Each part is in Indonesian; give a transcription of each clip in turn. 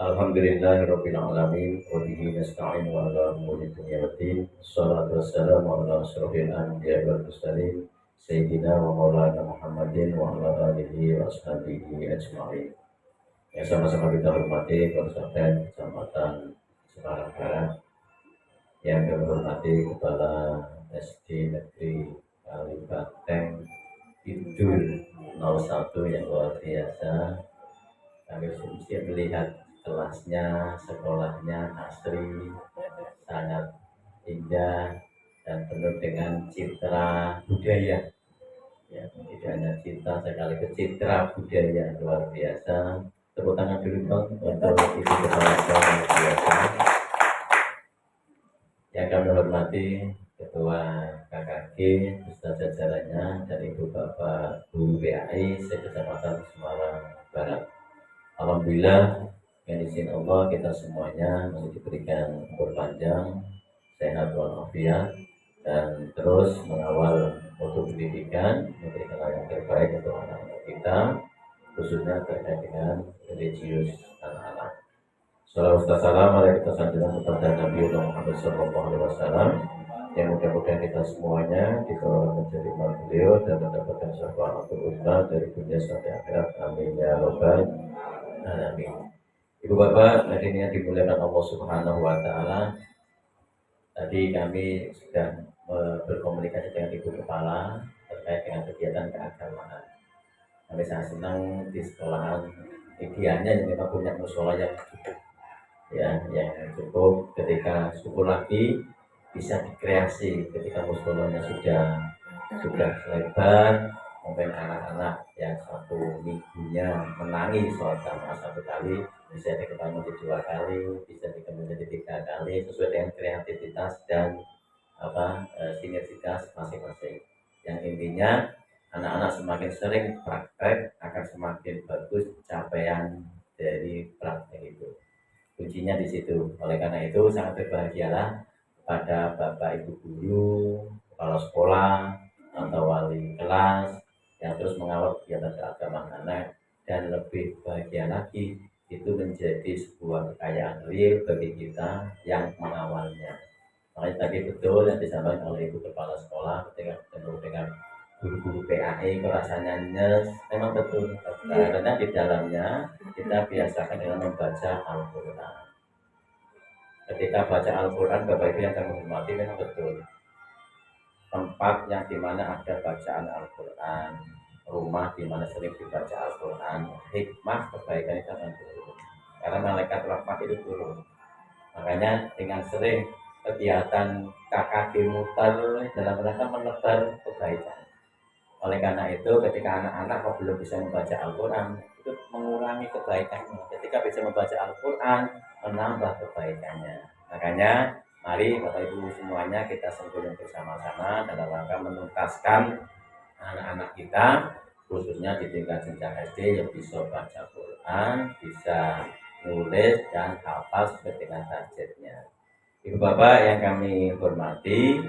Alhamdulillahirabbil alamin wa bihi nasta'in wa ala umuri dunya waddin. Shalatu wassalamu ala asyrofil anbiya'i wal mursalin sayyidina wa maulana Muhammadin wa ala alihi wa ashabihi ajma'in. Yang sama-sama kita hormati Kapolsek Kecamatan Semarang Barat, yang kami hormati Kepala SD Negeri Kalibanteng Kidul 01 yang luar biasa. Kami mesti melihat kelasnya, sekolahnya asri, sangat indah dan penuh dengan citra budaya. Ya, tidak hanya citra, sekali ke citra budaya luar biasa. Tepuk tangan dulu dong untuk Ibu Kepala Sekolah luar biasa. Yang kami hormati Ketua KKG beserta jajarannya dan Ibu Bapak Guru PAI se-Kecamatan Semarang Barat. Alhamdulillah, dengan izin Allah kita semuanya masih diberikan umur panjang, sehat walafiat, dan terus mengawal mutu pendidikan, memberikan yang terbaik untuk anak-anak kita, khususnya terkait dengan religius anak-anak. Salawat salam kita sanjungan kepada Nabi Muhammad SAW, yang mudah-mudahan kita semuanya dikawal menjadi imam beliau dan mendapatkan syafaatul uzma dari dunia sampai akhirat. Amin ya rabbal alamin. Ibu Bapak, hadirin yang dimuliakan Allah Subhanahu wa taala. Tadi kami sudah berkomunikasi dengan Ibu Kepala terkait dengan kegiatan keagamaan. Kami sangat senang di sekolahan idealnya yang kita punya musola yang cukup, ya, yang cukup. Ketika syukur lagi bisa dikreasi ketika musolanya sudah lebar, mungkin anak-anak yang satu minggunya menangis sholat jamaah satu kali bisa dikembangkan menjadi 2 kali, bisa dikembangkan menjadi 3 kali sesuai dengan kreativitas dan sinergitas masing-masing. Yang intinya anak-anak semakin sering praktek akan semakin bagus capaian dari praktek itu. Kuncinya di situ. Oleh karena itu sangat berbahagialah pada Bapak Ibu guru, kepala sekolah, atau wali kelas yang terus mengawal kegiatan keagamaan anak, dan lebih bahagia lagi itu menjadi sebuah kekayaan real bagi kita yang mengawalnya. Makanya tadi betul yang disampaikan oleh Ibu Kepala Sekolah ketika ketemu dengan guru-guru PAI kok rasanya nyes, memang betul karena di dalamnya kita biasakan dengan membaca Al-Quran. Ketika baca Al-Quran, Bapak Ibu yang kami hormati, memang betul tempat yang dimana ada bacaan Al-Quran, rumah dimana sering dibaca Al-Quran, hikmah kebaikan itu akan turun karena malaikat rahmat itu turun. Makanya dengan sering kegiatan KKG muter dalam rangka menebar kebaikan. Oleh karena itu ketika anak-anak kok belum bisa membaca Al-Quran, itu mengurangi kebaikannya. Ketika bisa membaca Al-Quran, menambah kebaikannya. Makanya mari Bapak Ibu semuanya kita sempurna bersama-sama dalam rangka menuntaskan anak-anak kita, khususnya di tingkat jenjang SD yang bisa baca Quran, bisa nulis dan hafal sesuai dengan targetnya. Ibu Bapak yang kami hormati,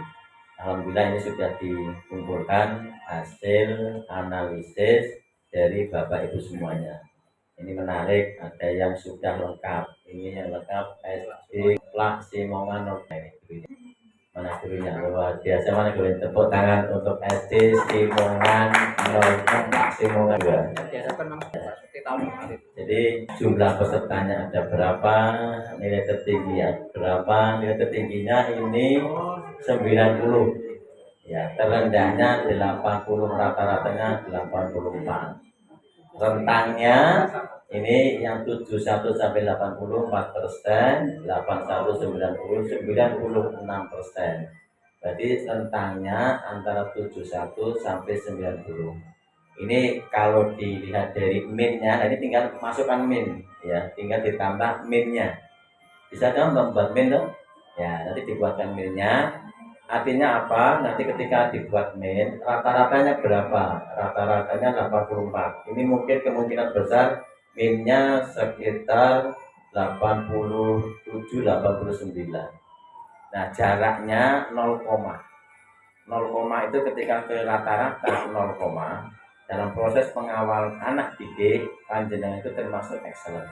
alhamdulillah ini sudah dikumpulkan hasil analisis dari Bapak Ibu semuanya. Ini menarik, ada yang sudah lengkap. Ini yang lengkap SD Laksimongan. Mana gurunya luar biasa, mana gurunya, tepuk tangan untuk SD Simongan 06 Laksimongan 2. Jadi jumlah pesertanya ada berapa, nilai tertinggi ada berapa, nilai tertingginya ini 90, ya, terendahnya 80, rata-ratanya 84. Rentangnya ini yang 71 sampai 84%, 81 90 96%. Berarti rentangnya antara 71 sampai 90. Ini kalau dilihat dari min-nya, ini tinggal masukkan min, ya, tinggal ditambah min-nya. Bisa dong membuat min dong? Ya, nanti dibuatkan min-nya. Artinya apa? Nanti ketika dibuat min, rata-ratanya berapa? Rata-ratanya 84. Ini mungkin kemungkinan besar min-nya sekitar 87, 89. Nah, jaraknya 0, 0, itu ketika ke rata-rata 0, dalam proses pengawal anak didik, panjenengan itu termasuk excellent.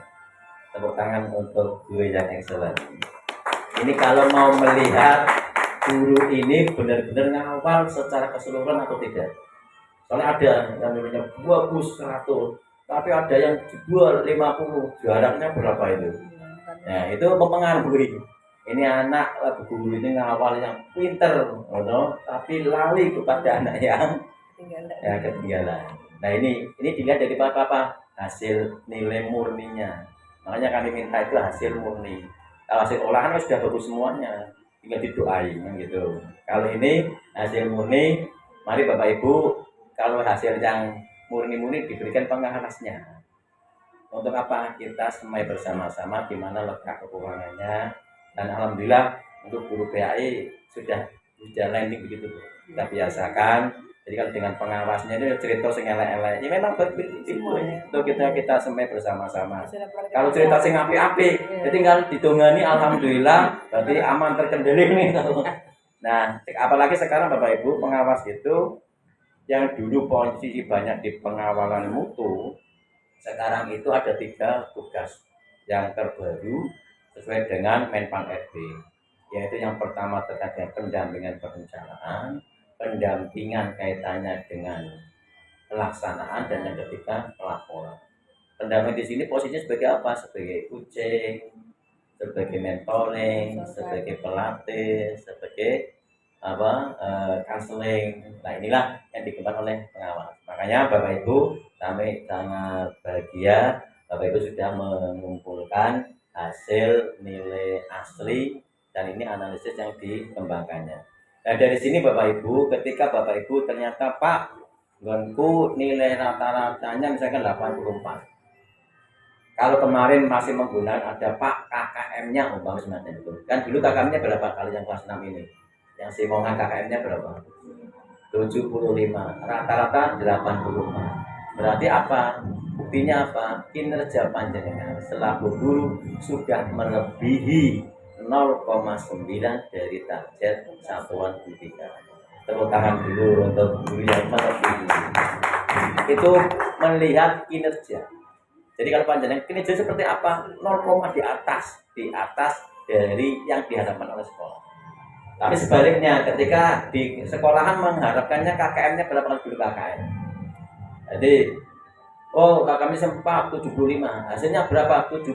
Tepuk tangan untuk guru yang excellent. Ini kalau mau melihat guru ini benar-benar ngawal secara keseluruhan atau tidak. Soalnya ada yang namanya bagus 100, tapi ada yang jual 50, jaraknya berapa itu? Nah, itu mempengaruhi. Ini anak guru ini ngawal yang pinter, tapi lali kepada anak yang ketinggalan. Nah, ini dilihat dari apa? Hasil nilai murninya. Makanya kami minta itu hasil murni. Kalau hasil olahan sudah bagus semuanya, tinggal didoain gitu. Kalau ini hasil murni, mari Bapak Ibu, kalau hasil yang murni diberikan pengawasnya. Untuk apa? Kita semai bersama-sama di mana letak kekurangannya, dan alhamdulillah untuk guru PAI sudah landing begitu. Kita biasakan. Jadi kalau dengan pengawasnya itu cerita sing elek-elek, ya memang begitu untuk kita semai bersama-sama. Kalau cerita sing apik-apik, ya tinggal didongani alhamdulillah, berarti aman terkendali nih. Nah, apalagi sekarang Bapak Ibu pengawas itu yang dulu posisi banyak di pengawalan mutu, sekarang itu ada 3 tugas yang terbaru sesuai dengan Menpan RB, yaitu yang pertama terkait dengan pendampingan perencanaan, pendampingan kaitannya dengan pelaksanaan, dan yang ketiga pelaporan. Pendamping di sini posisinya sebagai apa? Sebagai kucing, sebagai mentoring, sebagai pelatih, sebagai counseling. Nah, inilah yang dikembangkan oleh pengawas. Makanya Bapak Ibu, kami sangat bahagia Bapak Ibu sudah mengumpulkan hasil nilai asli, dan ini analisis yang dikembangkannya. Nah, dari sini Bapak Ibu, ketika Bapak Ibu ternyata Pak, gonku nilai rata-ratanya misalkan 84. Kalau kemarin masih menggunakan ada Pak KKM-nya umpama semacam itu. Kan dulu KKM-nya berapa kali yang kelas 6 ini? Yang Simongan KKM-nya berapa? 75. Rata-rata 85. Berarti apa? Buktinya apa? Kinerja panjenengan selaku guru sudah melebihi 0,9 dari target satuan pendidikan. Tepuk tangan dulu untuk guru yang melebihi. Itu melihat kinerja. Jadi kalau panjenengan kinerja seperti apa? 0, di atas dari yang diharapkan oleh sekolah. Tapi sebaliknya, ketika di sekolahan mengharapkannya KKM-nya berapa kali dulu KKM? Jadi KKM sempat 75, hasilnya berapa? 70.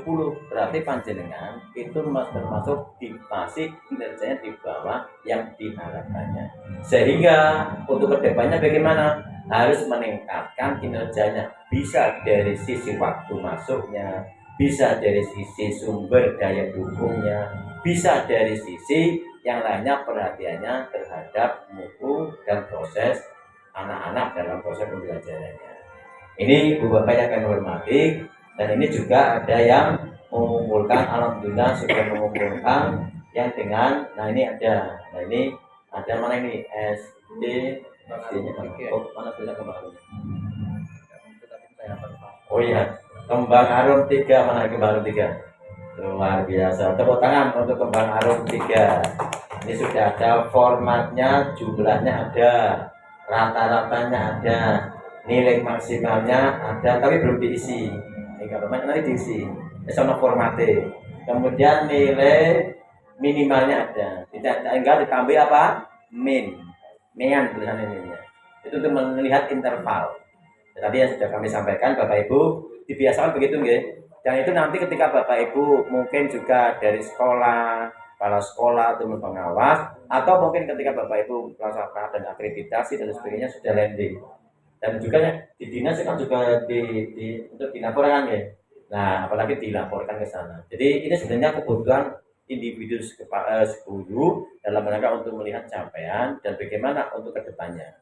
Berarti panjenengan itu termasuk masih kinerjanya di bawah yang diharapkannya. Sehingga untuk kedepannya bagaimana? Harus meningkatkan kinerjanya. Bisa dari sisi waktu masuknya, bisa dari sisi sumber daya dukungnya, bisa dari sisi yang lainnya perhatiannya terhadap mutu dan proses anak-anak dalam proses pembelajarannya. Ini Bu Bapak yang akan hormati, dan ini juga ada yang mengumpulkan, alhamdulillah sudah mengumpulkan yang dengan, nah ini ada mana ini SD nya mana bisa kemarin? Oh iya, Kembang Arum 3, mana Kembang Arum 3? Luar biasa, tepuk tangan untuk Kembang Arum 3. Ini sudah ada formatnya, jumlahnya ada, rata-ratanya ada, nilai maksimalnya ada, tapi belum diisi. Ini kalau nanti diisi, sama formatnya. Kemudian nilai minimalnya ada, tidak ditambah apa? Mian tulisan ini. Itu untuk melihat interval. Tadi yang sudah kami sampaikan, Bapak Ibu dibiasakan begitu, nggih. Dan itu nanti ketika Bapak Ibu mungkin juga dari sekolah, kepala sekolah atau pengawas, atau mungkin ketika Bapak Ibu melaksanakan dan akreditasi dan sebagainya sudah landing. Dan juga di dinas kan juga untuk dilaporkan ya. Nah, apalagi dilaporkan ke sana. Jadi ini sebenarnya kebutuhan individu guru dalam rangka untuk melihat capaian dan bagaimana untuk kedepannya.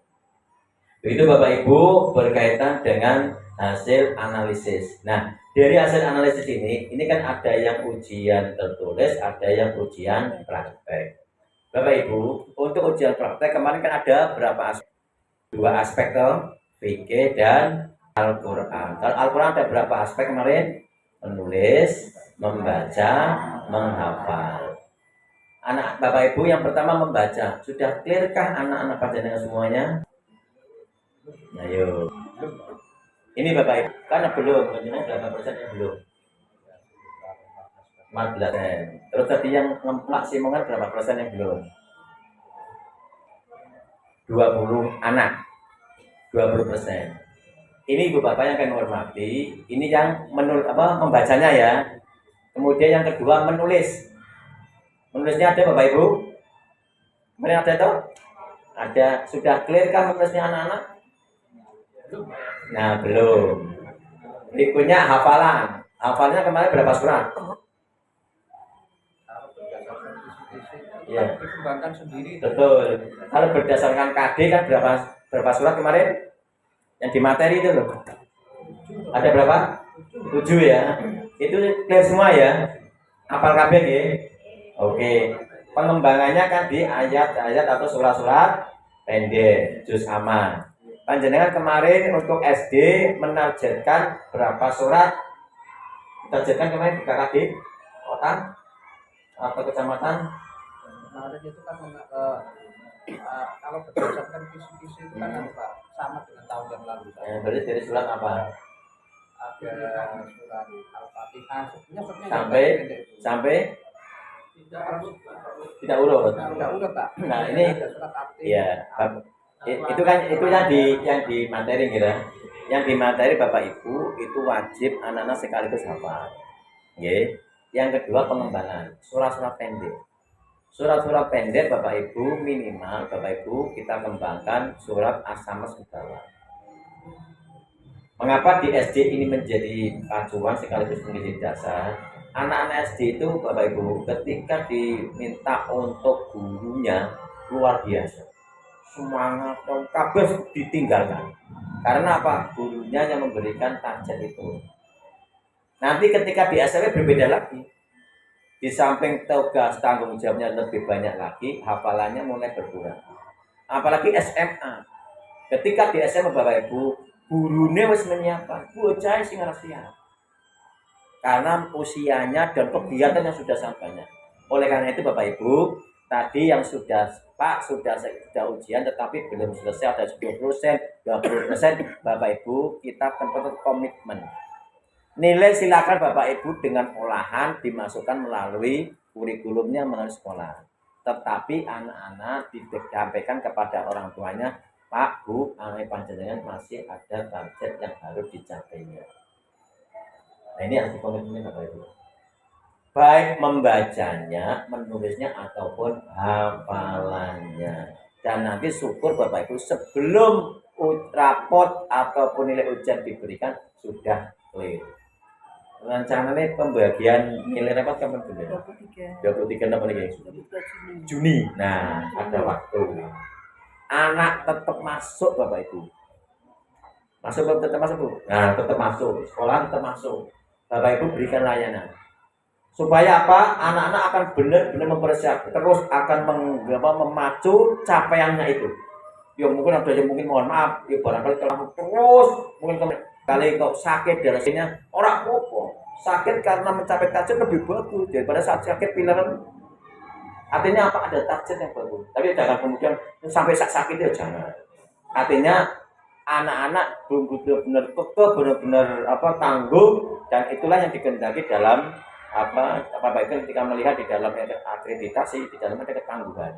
Begitu Bapak Ibu berkaitan dengan hasil analisis. Nah, dari hasil analisis ini kan ada yang ujian tertulis, ada yang ujian praktek. Bapak Ibu, untuk ujian praktek kemarin kan ada berapa aspek? 2 aspek toh. Fikih dan Al-Quran. Kalau Al-Quran ada berapa aspek kemarin? Menulis, membaca, menghafal. Anak Bapak Ibu yang pertama membaca, sudah clearkah anak-anak panjenengan semuanya? Ayo. Ini Bapak Ibu, karena belum, panjenengan berapa persen yang belum? 14%. Terus tadi yang ngemplak simongan berapa persen yang belum? 20 anak. 20%. Ini ibu bapak yang akan menghormati, ini yang membacanya ya. Kemudian yang kedua menulis. Menulisnya ada bapak ibu? Kemarin ada toh? Ada. Sudah clear kan menulisnya anak-anak? Nah belum. Berikutnya hafalan. Hafalannya kemarin berapa surat? Ya. Dikembangkan sendiri. Betul. Kalau berdasarkan KD kan berapa surat kemarin? Yang di materi itu loh. Ada berapa? 7 ya. Itu clear semua ya. Hafal kabeh nggih. Oke. Pengembangannya kan di ayat-ayat atau surat-surat pendek, juz amma. Panjenengan kemarin untuk SD menargetkan berapa surat? Targetkan kemarin di KKD kota atau kecamatan? Kemarin itu kan kalau berdasarkan visi-visi itu kan Pak, sama dengan tahun yang lalu. Berarti dari surat apa? Ada surat Al-Fatihah, sampai tidak urut. Tidak urut Pak. Nah ini ya itu kan itu yang di materi kira. Yang di materi Bapak Ibu itu wajib anak-anak sekaligus hafal. Oke. Yang kedua pengembangan surat-surat pendek. Surat-surat pendek Bapak Ibu minimal Bapak Ibu kita kembangkan surat As-Samas bawah. Mengapa di SD ini menjadi acuan sekaligus menjadi dasar? Anak-anak SD itu Bapak Ibu ketika diminta untuk gurunya luar biasa. Semangat dan kabeh ditinggalkan. Karena apa? Gurunya yang memberikan target itu. Nanti ketika di SMP berbeda lagi. Di samping tugas tanggung jawabnya lebih banyak lagi, hafalannya mulai berkurang. Apalagi SMA. Ketika di SMA Bapak Ibu, gurunya harus menyiapkan bocah sing siap. Karena usianya dan kegiatan yang sudah sampainya. Oleh karena itu Bapak Ibu, tadi yang sudah ujian tetapi belum selesai ada 10%, 20%, Bapak Ibu kita tentu komitmen. Nilai silakan Bapak Ibu dengan olahan dimasukkan melalui kurikulumnya melalui sekolah. Tetapi anak-anak disampaikan kepada orang tuanya, Pak, Bu, anak panjenengan masih ada target yang harus dicapainya. Nah ini harus dikomitmen Bapak Ibu. Baik membacanya, menulisnya ataupun hafalannya. Dan nanti syukur Bapak Ibu sebelum rapot ataupun nilai ujian diberikan sudah clear. Rencananya pembagian nilai rapot kapan dulu? 23 apa lagi? Juni. Nah, ada waktu. Anak tetap masuk Bapak Ibu. Tetap masuk Bu. Nah, tetap masuk. Sekolah tetap masuk. Bapak Ibu berikan layanan. Supaya apa? Anak-anak akan benar-benar mempersiapkan, terus akan memacu capaiannya itu. Ya mungkin ada yang mungkin mohon maaf, ya barangkali kalau terus mungkin kali kok sakit darahnya orang apa sakit karena mencapai target lebih bagus daripada saat sakit pilaran. Artinya apa? Ada target yang bagus. Tapi jangan kemudian sampai sakit ya jangan. Artinya anak-anak belum benar-benar kokoh, benar-benar tangguh, dan itulah yang dikehendaki dalam baik ketika melihat di dalam akreditasi di dalam ada ketangguhan.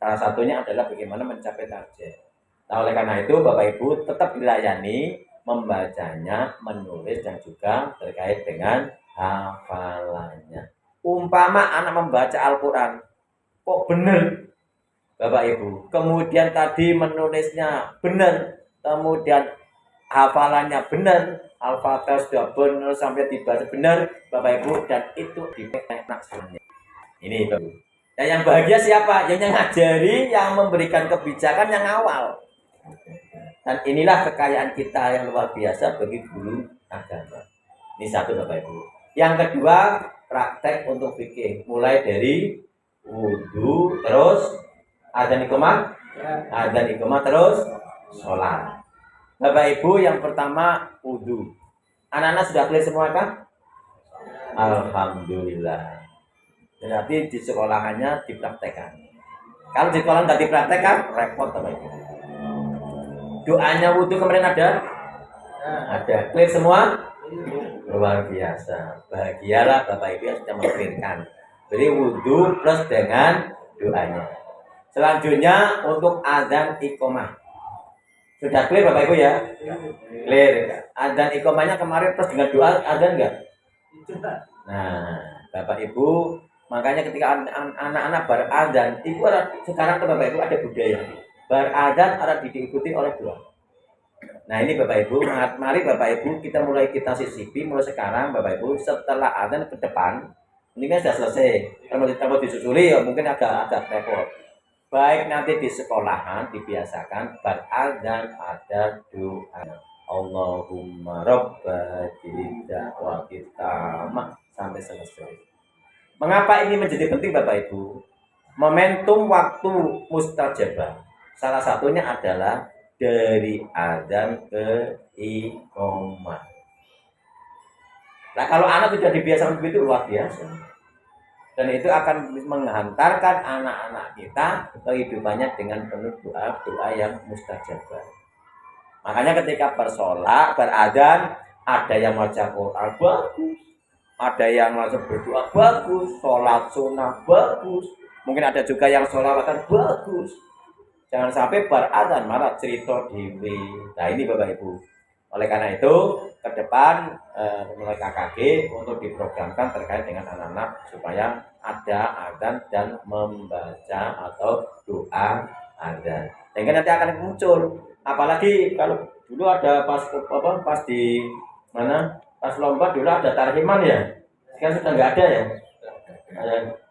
Salah satunya adalah bagaimana mencapai target. Nah, oleh karena itu Bapak Ibu tetap dilayani membacanya, menulis dan juga terkait dengan hafalannya. Umpama anak membaca Al-Quran, kok benar Bapak Ibu, kemudian tadi menulisnya benar, kemudian hafalannya benar, Al-Fatihah sudah benar sampai dibaca benar Bapak Ibu, dan itu dipeknak semuanya. Ini Bapak Ibu. Dan yang bahagia siapa? Yang ngajari, yang memberikan kebijakan yang awal. Dan inilah kekayaan kita yang luar biasa bagi guru agama. Ini satu Bapak Ibu. Yang kedua, praktek untuk fikih. Mulai dari wudu, terus adzan iqamah, terus sholat. Bapak Ibu, yang pertama wudu. Anak-anak sudah clear semua kan? Alhamdulillah. Berarti di sekolahannya dipraktekkan. Kalau di sekolah tidak dipraktekkan, repot Bapak Ibu. Doanya wudu kemarin ada? Ada. Clear semua? Luar biasa. Bahagialah Bapak Ibu yang sudah memberikan. Jadi wudhu plus dengan doanya. Selanjutnya untuk azan iqomah. Sudah clear Bapak Ibu ya? Clear. Azan iqomahnya kemarin plus dengan doa azan enggak? Nah, Bapak Ibu, makanya ketika anak-anak berazan, itu ada sekarang ke Bapak Ibu ada budaya. Berazan ada diikuti oleh doa. Nah ini Bapak Ibu, mari Bapak Ibu kita sisipi mulai sekarang Bapak Ibu setelah azan ke depan. Ini kan sudah selesai. Kalau kita mau disusuli ya mungkin agak repot. Baik nanti di sekolahan dibiasakan berazan ada doa. Allahumma rabba wa kitama sampai selesai. Mengapa ini menjadi penting Bapak Ibu? Momentum waktu mustajabah. Salah satunya adalah dari azan ke iqomah. Nah kalau anak sudah dibiasakan begitu luar biasa. Dan itu akan menghantarkan anak-anak kita kehidupannya dengan penuh doa yang mustajabah. Makanya ketika bersolat, berazan, ada yang baca Quran bagus, ada yang langsung berdoa bagus, sholat sunnah bagus, mungkin ada juga yang sholawatan bagus. Jangan sampai berazan malah cerita dewi. Nah ini Bapak Ibu. Oleh karena itu ke depan mulai KKG untuk diprogramkan terkait dengan anak-anak supaya ada azan dan membaca atau doa azan. Sehingga nanti akan muncul. Apalagi kalau dulu ada pas di mana pas lomba dulu ada tarhiman ya. Sekarang sudah nggak ada ya.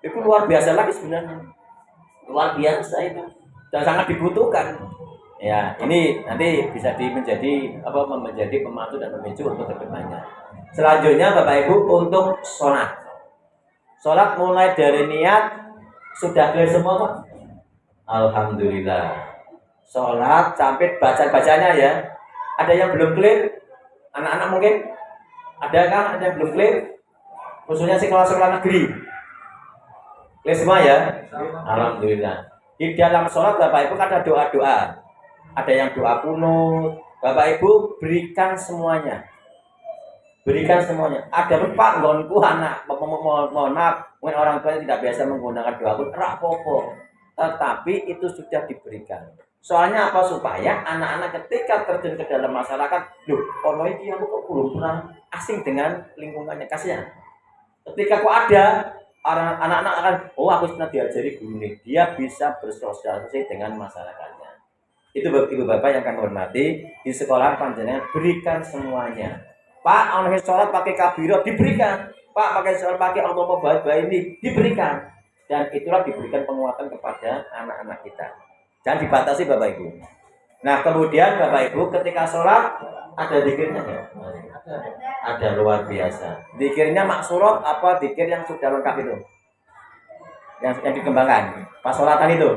Itu luar biasa lagi sebenarnya. Luar biasa itu. Dan sangat dibutuhkan. Ya, ini nanti bisa menjadi pemacu dan pemicu untuk kedepannya. Selanjutnya Bapak Ibu untuk sholat. Sholat mulai dari niat sudah clear semua Pak? Alhamdulillah. Sholat sampai bacanya ya. Ada yang belum clear? Anak-anak mungkin? Ada kan? Ada yang belum clear? Khususnya sekolah-sekolah negeri. Clear semua ya? Alhamdulillah. Di dalam sholat Bapak Ibu ada doa-doa. Ada yang doa kunut. Bapak Ibu berikan semuanya. Berikan semuanya. Ada Pak nggonku anak. Mohon maaf, mungkin orang tua tidak biasa menggunakan doa kunut. Rapopo. Tetapi itu sudah diberikan. Soalnya apa? Supaya anak-anak ketika terjun ke dalam masyarakat, loh, orang ini aku kok belum pernah asing dengan lingkungannya, kasihan. Ketika kok ada anak-anak akan, oh aku pernah diajari guru nih, dia bisa bersosialisasi dengan masyarakatnya. Itu Ibu Bapak yang kami hormati, di sekolah panjenengan berikan semuanya. Pak, orang sholat pakai kabiro diberikan. Pak, pakai sholat pakai Allahumma baik ini diberikan. Dan itulah diberikan penguatan kepada anak-anak kita. Jangan dibatasi Bapak Ibu. Nah kemudian Bapak Ibu ketika sholat ada zikirnya ya? Ada luar biasa. Zikirnya maksurat apa zikir yang sudah lengkap itu? Yang dikembangkan. Pas sholatan itu?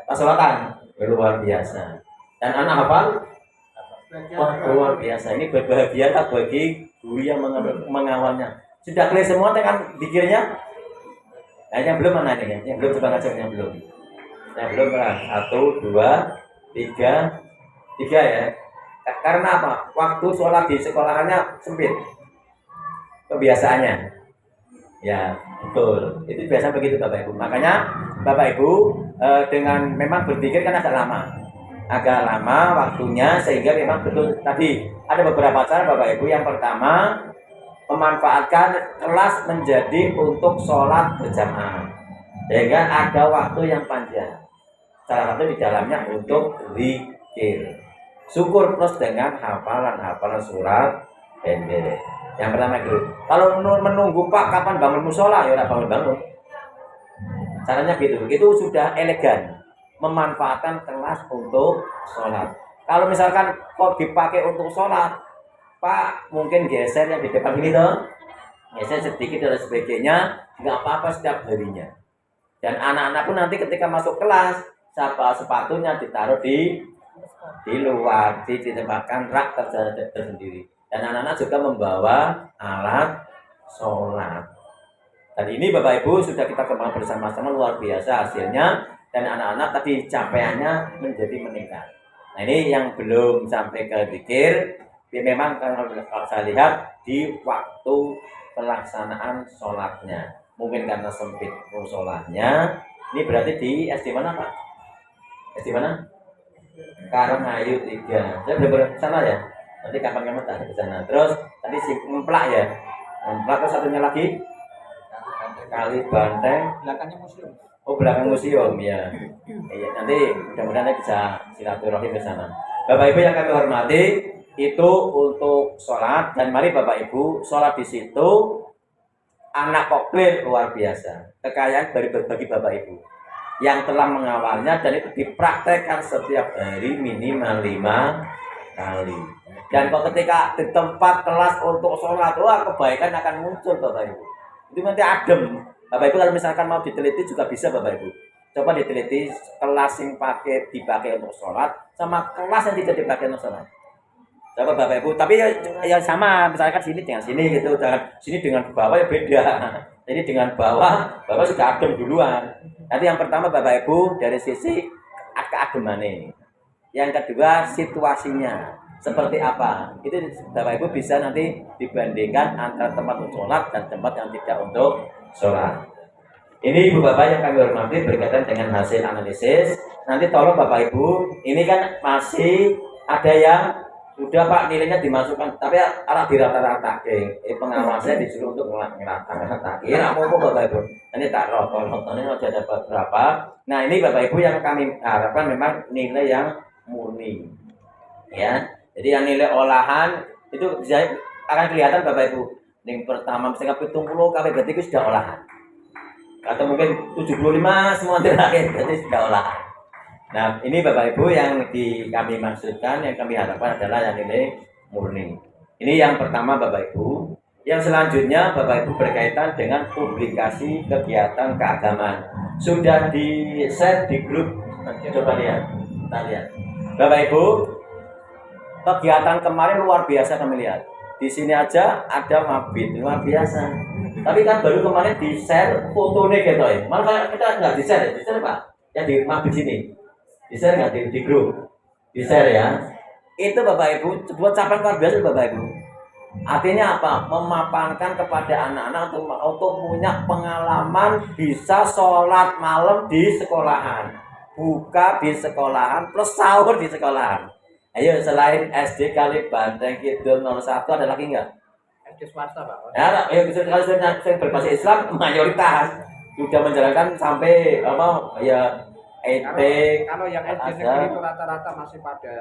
Pas sholatan? Luar biasa. Dan anak hafal? Wah luar biasa. Ini berbahagia tak bagi guru yang mengawalnya. Sudah clear semua dengan zikirnya? Nah yang belum mana ini? Yang belum coba ngajak yang belum. Yang belum kan? 1, 2, 3 ya. Karena apa? Waktu sholat di sekolahannya sempit. Kebiasaannya. Ya, betul. Itu biasa begitu Bapak Ibu. Makanya Bapak Ibu dengan memang berpikir kan agak lama waktunya sehingga memang betul tadi ada beberapa cara Bapak Ibu. Yang pertama memanfaatkan kelas menjadi untuk sholat berjamaah sehingga ada waktu yang panjang. Salah satu di dalamnya untuk zikir. Syukur plus dengan hafalan surat pendek. Yang pertama itu. Kalau menunggu Pak kapan bangun musola ya udah bangun. Caranya gitu. Itu sudah elegan. Memanfaatkan kelas untuk sholat. Kalau misalkan kok dipakai untuk sholat, Pak mungkin geser yang di depan ini toh. Geser sedikit dan sebagainya. Nggak apa-apa setiap harinya. Dan anak-anak pun nanti ketika masuk kelas sepatunya ditaruh di luar, ditempatkan rak tersendiri. Dan anak-anak juga membawa alat sholat. Dan ini Bapak Ibu sudah kita kembangkan bersama-sama luar biasa hasilnya. Dan anak-anak tadi capaiannya menjadi meningkat. Nah ini yang belum sampai ke zikir, memang kalau saya lihat di waktu pelaksanaan sholatnya. Mungkin karena sempit musolahnya. Ini berarti di SD mana Pak? SD mana? Karangayu 3. Saya benar-benar sana ya. Nanti kapan-kapan tak ke sana. Terus tadi si Emplak ya. Emplak terus satunya lagi Kali Banteng. Belakangnya museum. Oh, belakang museum ya. Iya, nanti mudah-mudahan bisa silaturahim ke sana. Bapak Ibu yang kami hormati, itu untuk sholat dan mari Bapak Ibu sholat di situ anak koklir luar biasa. Kekayaan bagi Bapak Ibu yang telah mengawalnya dan itu dipraktekkan setiap hari minimal 5 kali. Dan kok ketika di tempat kelas untuk sholat, wah kebaikan akan muncul Bapak Ibu. Itu nanti adem. Bapak Ibu kalau misalkan mau diteliti juga bisa Bapak Ibu. Coba diteliti kelas yang dipakai untuk sholat sama kelas yang tidak dipakai untuk sholat. Coba Bapak Ibu, tapi ya sama, misalkan sini dengan sini gitu, jangan sini dengan bawah ya beda. Jadi dengan bawah, Bapak sudah adem duluan. Nanti yang pertama Bapak Ibu dari sisi keademannya. Yang kedua situasinya seperti apa. Itu Bapak Ibu bisa nanti dibandingkan antara tempat untuk sholat dan tempat yang tidak untuk sholat. Ini Ibu Bapak yang kami hormati berkaitan dengan hasil analisis. Nanti tolong Bapak Ibu, ini kan masih ada yang sudah Pak nilainya dimasukkan, tapi arah dirata-rata. Pengawasnya disuruh untuk ngerata-rata. Iya, mau Bapak Ibu. Nanti tak roton-rotonnya ada berapa. Nah ini Bapak Ibu yang kami harapkan memang nilai yang murni. Ya, jadi yang nilai olahan itu bisa akan kelihatan Bapak Ibu. Yang pertama misalnya 70 kali berarti itu sudah olahan. Atau mungkin 75 semua terakhir berarti sudah olahan. Nah, ini Bapak Ibu yang kami maksudkan, yang kami harapkan adalah yang nilai murni. Ini yang pertama Bapak Ibu. Yang selanjutnya Bapak Ibu berkaitan dengan publikasi kegiatan keagamaan. Sudah di-share di grup. Coba lihat. Kita lihat. Bapak Ibu, kegiatan kemarin luar biasa kami lihat. Di sini aja ada mabit, luar biasa. Tapi kan baru kemarin di-share fotonya gitu ya. Malah kita nggak di-share, di-share Pak. Yang di mabit sini. Di-share nggak di grup? Di-share ya. Itu Bapak Ibu, buat capaian luar biasa Bapak Ibu. Artinya apa? Memapankan kepada anak-anak untuk punya pengalaman bisa sholat malam di sekolahan, buka di sekolahan, plus sahur di sekolahan. Ayo selain SD Kali Banteng Kidul 01 ada lagi nggak? SD swasta Pak. Ya, kalau yang berbahasa Islam mayoritas sudah menjalankan sampai apa ya kalau yang SD negeri itu rata-rata masih pada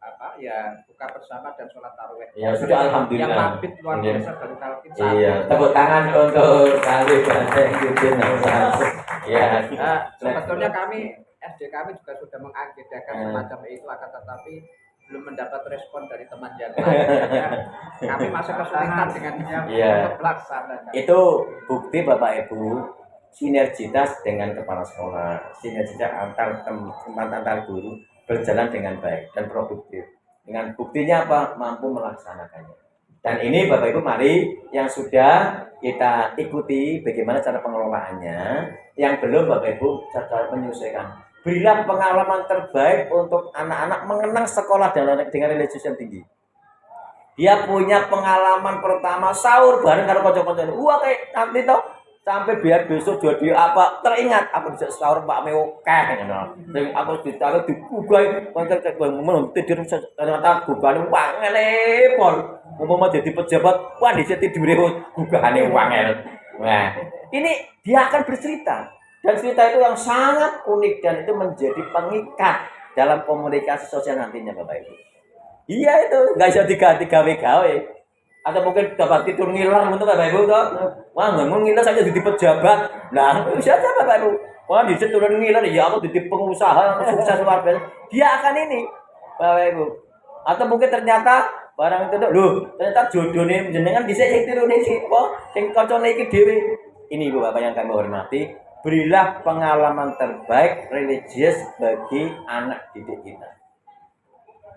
apa ya buka bersama dan sholat tarawih. Ya sudah alhamdulillah. Yang mabit luar biasa baru kalau kita. Iya, tepuk tangan untuk Kali Banteng Kidul 01. Ya. Sebetulnya kami SD kami juga sudah mengagendakan semacam itu, akan tetapi belum mendapat respon dari teman yang lain. Kami masih kesulitan dengan untuk pelaksanaan. Itu bukti Bapak Ibu sinergitas dengan kepala sekolah, sinergitas antar guru berjalan dengan baik dan produktif. Dengan buktinya apa? Mampu melaksanakannya. Dan ini Bapak Ibu mari yang sudah kita ikuti bagaimana cara pengelolaannya, yang belum Bapak Ibu cara menyesuaikan. Berilah pengalaman terbaik untuk anak-anak mengenang sekolah dengan religius yang tinggi. Dia punya pengalaman pertama sahur bareng karo kanca-kancane. Wah kayak nanti toh sampai biar besok jadi apa teringat aku bisa sahur Pak Meo keh ngono. Sing aku ditaruh digugah konten bangun tidur ternyata gugahane wangel pol. Umpama jadi pejabat, wah dhisik tidure gugahane wangel. Nah, ini dia akan bercerita. Dan cerita itu yang sangat unik dan itu menjadi pengikat dalam komunikasi sosial nantinya Bapak Ibu. Iya itu, nggak bisa diganti gawe-gawe. Atau mungkin dapat tidur ngilang untuk Bapak Ibu toh. Wah nggak mau ngilang saja jadi pejabat. Nah bisa aja Bapak Ibu. Wah di situ turun ngilang ya aku jadi pengusaha sukses luar biasa. Dia akan ini Bapak Ibu. Atau mungkin ternyata barang itu loh ternyata jodohnya jenengan bisa yang tiru nih sih. Wah yang kocok iki dhewe. Ini Ibu Bapak yang kami hormati. Berilah pengalaman terbaik religius bagi anak didik kita.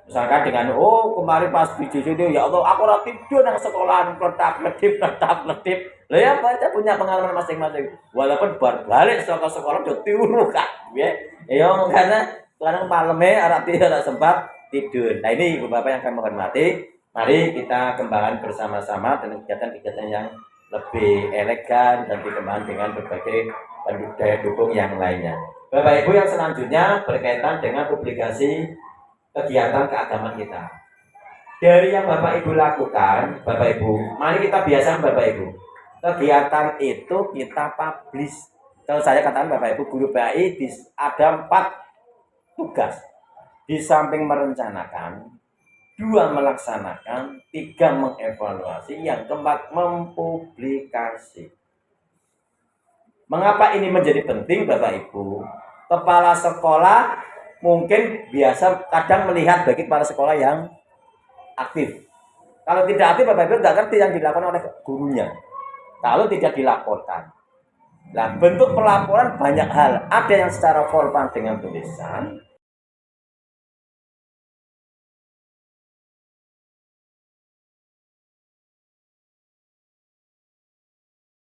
Misalkan dengan kemarin pas video itu ya Allah aku ora tidur nang sekolahan letap ledip. Lah ya baca punya pengalaman masing-masing. Walaupun balik sekolah udah tiru kan. Ya karena kadang maleme ora sempat tidur. Nah ini Ibu Bapak yang kami hormati, mari kita kembangkan bersama-sama dengan kegiatan-kegiatan yang lebih elegan dan dikembangkan dengan berbagai daya dukung yang lainnya. Bapak Ibu, yang selanjutnya berkaitan dengan publikasi kegiatan keagamaan kita. Dari yang Bapak Ibu lakukan, Bapak Ibu, mari kita biasakan Bapak Ibu. Kegiatan itu kita publish. Kalau saya katakan Bapak Ibu, guru PAI ada 4 tugas. Di samping merencanakan, 2 melaksanakan, 3 mengevaluasi, yang keempat mempublikasi. Mengapa ini menjadi penting Bapak Ibu? Kepala sekolah mungkin biasa kadang melihat bagi kepala sekolah yang aktif. Kalau tidak aktif, Bapak Ibu nggak ngerti yang dilakukan oleh gurunya. Kalau tidak dilaporkan. Nah, bentuk pelaporan banyak hal. Ada yang secara formal dengan tulisan,